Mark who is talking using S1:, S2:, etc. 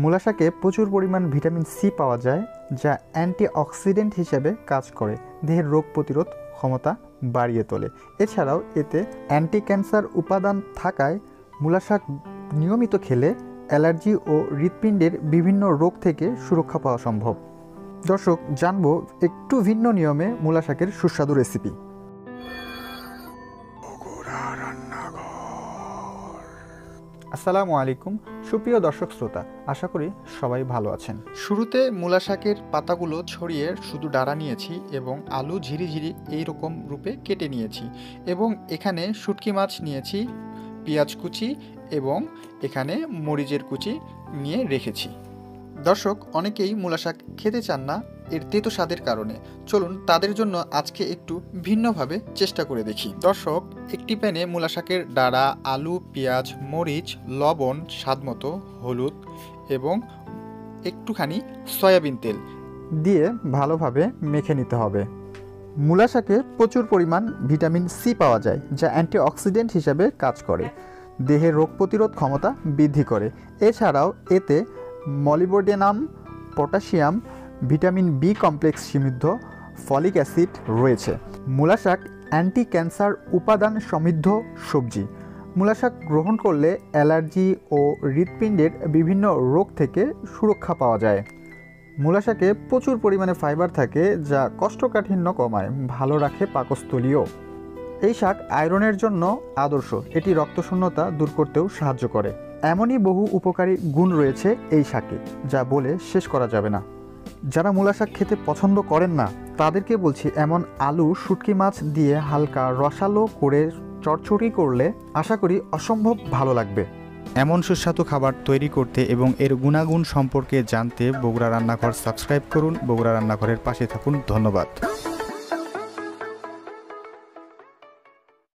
S1: মূলা শাকে প্রচুর পরিমাণ ভিটামিন সি পাওয়া যায়, যা অ্যান্টিঅক্সিডেন্ট হিসেবে কাজ করে দেহের রোগ প্রতিরোধ ক্ষমতা বাড়িয়ে তোলে। এছাড়াও এতে অ্যান্টি ক্যান্সার উপাদান থাকায় মূলা শাক নিয়মিত খেলে অ্যালার্জি ও হৃৎপিণ্ডের বিভিন্ন রোগ থেকে সুরক্ষা পাওয়া সম্ভব। দর্শক, জানবো একটু ভিন্ন নিয়মে মূলা শাকের সুস্বাদু রেসিপি। আসসালামু আলাইকুম সুপ্রিয় দর্শক শ্রোতা, আশা করি সবাই ভালো আছেন। শুরুতে মূলা শাকের পাতাগুলো ছড়িয়ে শুধু ডাঁড়া নিয়েছি এবং আলু ঝিরিঝিরি এইরকম রূপে কেটে নিয়েছি এবং এখানে শুটকি মাছ নিয়েছি, পেঁয়াজ কুচি এবং এখানে মরিচের কুচি নিয়ে রেখেছি। দর্শক, অনেকেই মূলা শাক খেতে চান না এর তেতো স্বাদের কারণে। চলুন তাদের জন্য আজকে একটু ভিন্নভাবে চেষ্টা করে দেখি। দর্শক, একটি প্যানে মূলা শাকের ডাঁড়া, আলু, পেঁয়াজ, মরিচ, লবণ, স্বাদমতো হলুদ এবং একটুখানি সয়াবিন তেল দিয়ে ভালোভাবে মেখে নিতে হবে। মূলা শাকে প্রচুর পরিমাণ ভিটামিন সি পাওয়া যায়, যা অ্যান্টিঅক্সিডেন্ট হিসেবে কাজ করে দেহের রোগ প্রতিরোধ ক্ষমতা বৃদ্ধি করে। এছাড়াও এতে molybdenum, potassium, vitamin B complex সমৃদ্ধ ফলিক অ্যাসিড রয়েছে। মূলা শাক অ্যান্টি ক্যান্সার উপাদান সমৃদ্ধ সবজি। মূলা শাক গ্রহণ করলে অ্যালার্জি ও হৃৎপিণ্ডের বিভিন্ন রোগ থেকে সুরক্ষা পাওয়া যায়। মূলা শাকে প্রচুর পরিমাণে ফাইবার থাকে, যা কোষ্ঠকাঠিন্য কমায়, ভালো রাখে পাকস্থলীও। এই শাক আয়রনের জন্য আদর্শ, এটি রক্তশূন্যতা দূর করতেও সাহায্য করে। এমনই বহু উপকারী গুণ রয়েছে এই শাকে, যা বলে শেষ করা যাবে না। যারা মূলা শাক খেতে পছন্দ করেন না তাদেরকে বলছি, এমন আলু শুটকি মাছ দিয়ে হালকা রসালো করে চচ্চড়ি করলে আশা করি অসম্ভব ভালো লাগবে। এমন সুস্বাদু খাবার তৈরি করতে এবং এর গুণাগুণ সম্পর্কে জানতে বগুড়া রান্নাঘর সাবস্ক্রাইব করুন। বগুড়া রান্নাঘরের পাশে থাকুন। ধন্যবাদ।